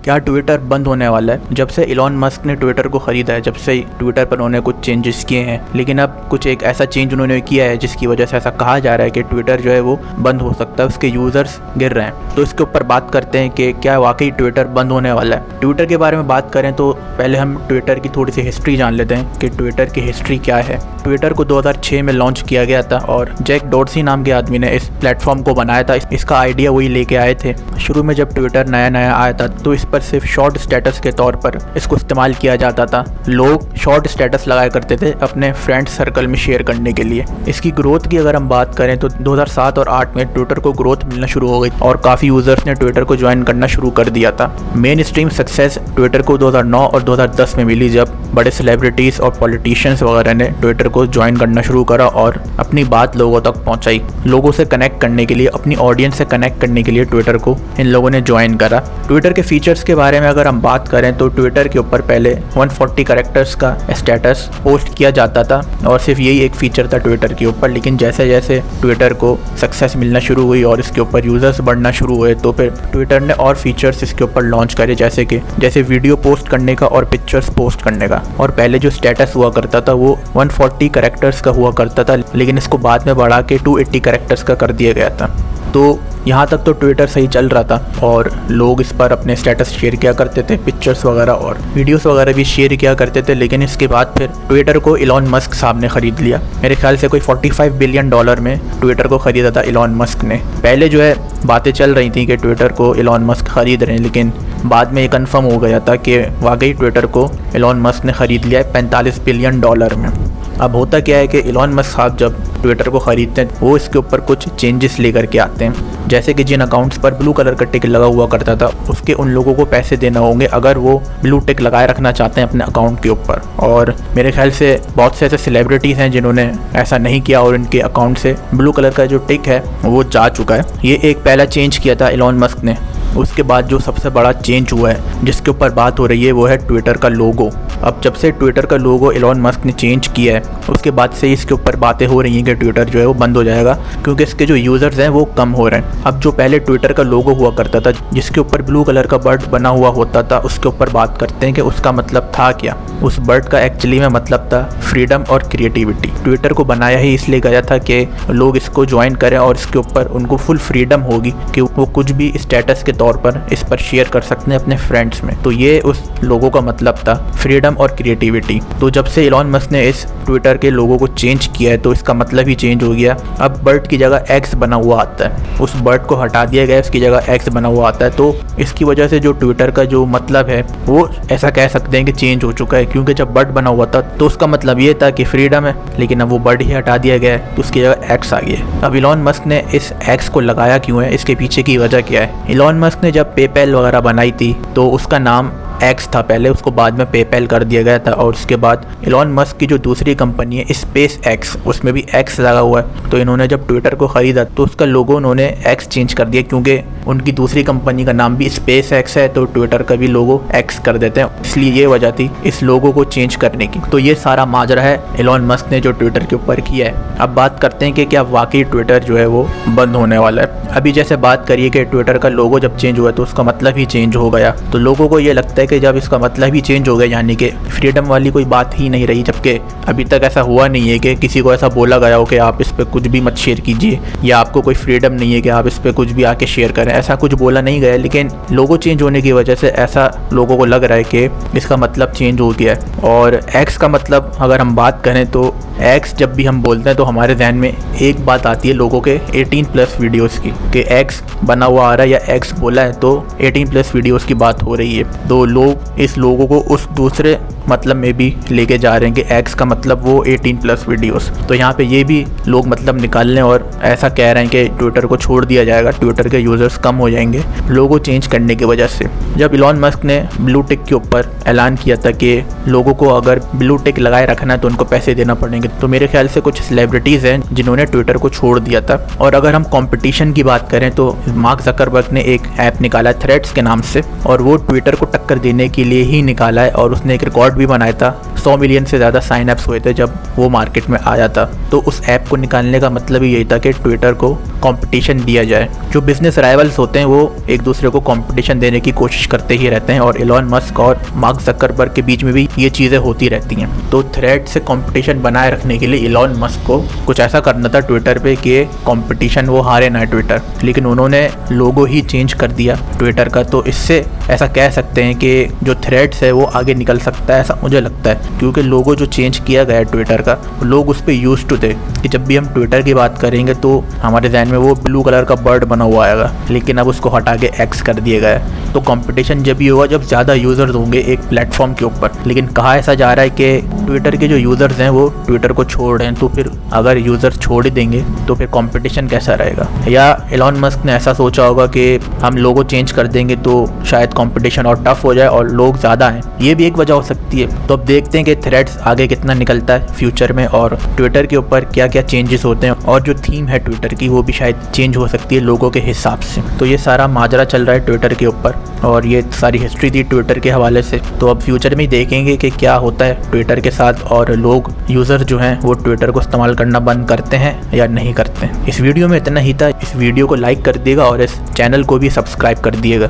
क्या ट्विटर बंद होने वाला है? जब से इलॉन मस्क ने ट्विटर को ख़रीदा है, जब से ट्विटर पर उन्होंने कुछ चेंजेस किए हैं, लेकिन अब कुछ एक ऐसा चेंज उन्होंने किया है जिसकी वजह से ऐसा कहा जा रहा है कि ट्विटर जो है वो बंद हो सकता है, उसके यूज़र्स गिर रहे हैं। तो इसके ऊपर बात करते हैं कि क्या वाकई ट्विटर बंद होने वाला है। ट्विटर के बारे में बात करें तो पहले हम ट्विटर की थोड़ी सी हिस्ट्री जान लेते हैं कि ट्विटर की हिस्ट्री क्या है। ट्विटर को 2006 में लॉन्च किया गया था और जैक डॉर्सी नाम के आदमी ने इस प्लेटफॉर्म को बनाया था। इसका आइडिया वही लेके आए थे। शुरू में जब ट्विटर नया आया था तो इस पर सिर्फ शॉर्ट स्टेटस के तौर पर इसको इस्तेमाल किया जाता था। लोग शॉर्ट स्टेटस लगाया करते थे अपने फ्रेंड सर्कल में शेयर करने के लिए। इसकी ग्रोथ की अगर हम बात करें तो 2007 और 8 में ट्विटर को ग्रोथ मिलना शुरू हो गई और काफ़ी यूज़र्स ने ट्विटर को ज्वाइन करना शुरू कर दिया था। मेन स्ट्रीम सक्सेस ट्विटर को 2009 और 2010 में मिली जब बड़े सेलिब्रिटीज़ और पॉलिटिशियंस वगैरह ने ट्विटर को ज्वाइन करना शुरू करा और अपनी बात लोगों तक पहुंचाई। लोगों से कनेक्ट करने के लिए, अपनी ऑडियंस से कनेक्ट करने के लिए ट्विटर को इन लोगों ने ज्वाइन करा। ट्विटर के फीचर्स के बारे में अगर हम बात करें तो ट्विटर के ऊपर पहले 140 कैरेक्टर्स का स्टेटस पोस्ट किया जाता था और सिर्फ यही एक फीचर था ट्विटर के ऊपर। लेकिन जैसे जैसे ट्विटर को सक्सेस मिलना शुरू हुई और इसके ऊपर यूज़र्स बढ़ना शुरू हुए तो फिर ट्विटर ने और फीचर्स इसके ऊपर लॉन्च करे, जैसे वीडियो पोस्ट करने का और पिक्चर्स पोस्ट करने का। और पहले जो स्टेटस हुआ करता था वो 140 कैरेक्टर्स का हुआ करता था, लेकिन इसको बाद में बढ़ा के 280 कैरेक्टर्स का कर दिया गया था। तो यहाँ तक तो ट्विटर सही चल रहा था और लोग इस पर अपने स्टेटस शेयर किया करते थे, पिक्चर्स वगैरह और वीडियोस वगैरह भी शेयर किया करते थे। लेकिन इसके बाद फिर ट्विटर को इलॉन मस्क साहब ने ख़रीद लिया। मेरे ख्याल से कोई $45 बिलियन में ट्विटर को ख़रीदा था इलॉन मस्क ने। पहले जो है बातें चल रही थी कि ट्विटर को इलॉन मस्क ख़रीद रहे हैं, लेकिन बाद में ये कन्फर्म हो गया था कि वाकई ट्विटर को इलॉन मस्क ने ख़रीद लिया है $45 बिलियन में। अब होता क्या है कि इलॉन मस्क साहब जब ट्विटर को ख़रीदते हैं वो इसके ऊपर कुछ चेंजेस लेकर के आते हैं, जैसे कि जिन अकाउंट्स पर ब्लू कलर का टिक लगा हुआ करता था उसके उन लोगों को पैसे देना होंगे अगर वो ब्लू टिक लगाए रखना चाहते हैं अपने अकाउंट के ऊपर। और मेरे ख्याल से बहुत से ऐसे सेलिब्रिटीज़ हैं जिन्होंने ऐसा नहीं किया और इनके अकाउंट से ब्लू कलर का जो टिक है वो जा चुका है। ये एक पहला चेंज किया था इलॉन मस्क ने। उसके बाद जो सबसे बड़ा चेंज हुआ है जिसके ऊपर बात हो रही है वो है ट्विटर का लोगो। अब जब से ट्विटर का लोगो इलॉन मस्क ने चेंज किया है उसके बाद से इसके ऊपर बातें हो रही हैं कि ट्विटर जो है वो बंद हो जाएगा, क्योंकि इसके जो यूज़र्स हैं वो कम हो रहे हैं। अब जो पहले ट्विटर का लोगो हुआ करता था जिसके ऊपर ब्लू कलर का बर्ड बना हुआ होता था, उसके ऊपर बात करते हैं कि उसका मतलब था क्या। उस बर्ड का एक्चुअली में मतलब था फ्रीडम और क्रिएटिविटी। ट्विटर को बनाया ही इसलिए गया था कि लोग इसको ज्वाइन करें और इसके ऊपर उनको फुल फ्रीडम होगी कि वो कुछ भी स्टेटस के तौर पर इस पर शेयर कर सकते हैं अपने फ्रेंड्स में। तो ये उस लोगो का मतलब था, फ्रीडम और क्रिएटिविटी। तो जब से इलॉन मस्क ने इस ट्विटर के लोगो को चेंज किया है तो इसका मतलब ही चेंज हो गया। अब बर्ड की जगह एक्स बना हुआ आता है, उस बर्ड को हटा दिया गया, इसकी जगह एक्स बना हुआ आता है। तो इसकी वजह से जो ट्विटर का जो मतलब है वो ऐसा कह सकते हैं कि चेंज हो चुका है, क्योंकि जब बर्ड बना हुआ था तो उसका मतलब ये था कि फ्रीडम है, लेकिन अब वो बर्ड ही हटा दिया गया है तो उसकी जगह एक्स आ गया है। अब इलॉन मस्क ने इस एक्स को लगाया क्यों है, इसके पीछे की वजह क्या है? इलॉन मस्क ने जब पेपैल वगैरह बनाई थी तो उसका नाम एक्स था पहले, उसको बाद में पेपैल कर दिया गया था। और उसके बाद इलॉन मस्क की जो दूसरी कंपनी है स्पेस एक्स, उसमें भी एक्स लगा हुआ है। तो इन्होंने जब ट्विटर को ख़रीदा तो उसका लोगो उन्होंने एक्स चेंज कर दिया, क्योंकि उनकी दूसरी कंपनी का नाम भी स्पेस एक्स है तो ट्विटर का भी लोगो एक्स कर देते हैं, इसलिए ये वजह थी इस लोगो को चेंज करने की। तो ये सारा माजरा है इलॉन मस्क ने जो ट्विटर के ऊपर किया है। अब बात करते हैं कि क्या वाकई ट्विटर जो है वो बंद होने वाला है। अभी जैसे बात करिए कि ट्विटर का लोगो जब चेंज हुआ तो उसका मतलब ही चेंज हो गया, तो लोगों को ये लगता है कि जब इसका मतलब ही चेंज हो गया यानी कि फ्रीडम वाली कोई बात ही नहीं रही। जबकि अभी तक ऐसा हुआ नहीं है कि किसी को ऐसा बोला गया हो कि आप इस पर कुछ भी मत शेयर कीजिए या आपको कोई फ्रीडम नहीं है कि आप इस पर कुछ भी आके शेयर करें, ऐसा कुछ बोला नहीं गया। लेकिन लोगो चेंज होने की वजह से ऐसा लोगों को लग रहा है कि इसका मतलब चेंज हो गया है। और एक्स का मतलब अगर हम बात करें तो एक्स जब भी हम बोलते हैं तो हमारे जहन में एक बात आती है लोगों के 18+ वीडियोस की, कि एक्स बना हुआ आ रहा है या एक्स बोला है तो 18+ वीडियोस की बात हो रही है। तो लोग इस लोगों को उस दूसरे मतलब में भी लेके जा रहे हैं कि एक्स का मतलब वो 18+ वीडियोस। तो यहाँ पे ये भी लोग मतलब निकाल लें और ऐसा कह रहे हैं कि ट्विटर को छोड़ दिया जाएगा, ट्विटर के यूज़र्स कम हो जाएंगे लोगो चेंज करने की वजह से। जब इलॉन मस्क ने ब्लू टिक के ऊपर ऐलान किया था कि लोगों को अगर ब्लू टिक लगाए रखना है तो उनको पैसे देना पड़ेंगे, तो मेरे ख्याल से कुछ सेलिब्रिटीज़ हैं जिन्होंने ट्विटर को छोड़ दिया था। और अगर हम कंपटीशन की बात करें तो मार्क जकरबर्ग ने एक ऐप निकाला थ्रेड्स के नाम से और वो ट्विटर को टक्कर देने के लिए ही निकाला है और उसने एक रिकॉर्ड भी बनाया था। 100 मिलियन से ज़्यादा साइन अप्स हुए थे जब वो मार्केट में आया था। तो उस ऐप को निकालने का मतलब ही यही था कि ट्विटर को कंपटीशन दिया जाए। जो बिजनेस राइवल्स होते हैं वो एक दूसरे को कंपटीशन देने की कोशिश करते ही रहते हैं और एलन मस्क और मार्क ज़करबर्ग के बीच में भी ये चीज़ें होती रहती हैं। तो थ्रेड से कंपटीशन बनाए रखने के लिए एलन मस्क को कुछ ऐसा करना था ट्विटर पे कि कंपटीशन वो हारे ना ट्विटर, लेकिन उन्होंने लोगो ही चेंज कर दिया ट्विटर का। तो इससे ऐसा कह सकते हैं कि जो थ्रेड्स है वो आगे निकल सकता है, ऐसा मुझे लगता है, क्योंकि लोगो जो चेंज किया गया है ट्विटर का, लोग उस पर यूज टू थे कि जब भी हम ट्विटर की बात करेंगे तो हमारे जहन में वो ब्लू कलर का बर्ड बना हुआ आएगा, लेकिन अब उसको हटा के एक्स कर दिया गया है। तो कंपटीशन जब भी होगा जब ज़्यादा यूज़र्स होंगे एक प्लेटफॉर्म के ऊपर। लेकिन कहा ऐसा जा रहा है कि ट्विटर के जो यूज़र्स हैं वो ट्विटर को छोड़ रहे हैं, तो फिर अगर यूज़र्स छोड़ ही देंगे तो फिर कंपटीशन कैसा रहेगा। या एलन मस्क ने ऐसा सोचा होगा कि हम लोगो चेंज कर देंगे तो शायद कंपटीशन और टफ हो जाए और लोग ज़्यादा हैं, ये भी एक वजह हो सकती है। तो अब देखते हैं कि थ्रेड्स आगे कितना निकलता है फ्यूचर में और ट्विटर के ऊपर क्या क्या चेंजेस होते हैं, और जो थीम है ट्विटर की वो भी शायद चेंज हो सकती है लोगों के हिसाब से। तो ये सारा माजरा चल रहा है ट्विटर के ऊपर और ये सारी हिस्ट्री थी ट्विटर के हवाले से। तो अब फ्यूचर में देखेंगे कि क्या होता है ट्विटर के साथ और लोग यूज़र जो हैं वो ट्विटर को इस्तेमाल करना बंद करते हैं या नहीं करते हैं। इस वीडियो में इतना ही था। इस वीडियो को लाइक कर दिएगा और इस चैनल को भी सब्सक्राइब कर दिएगा।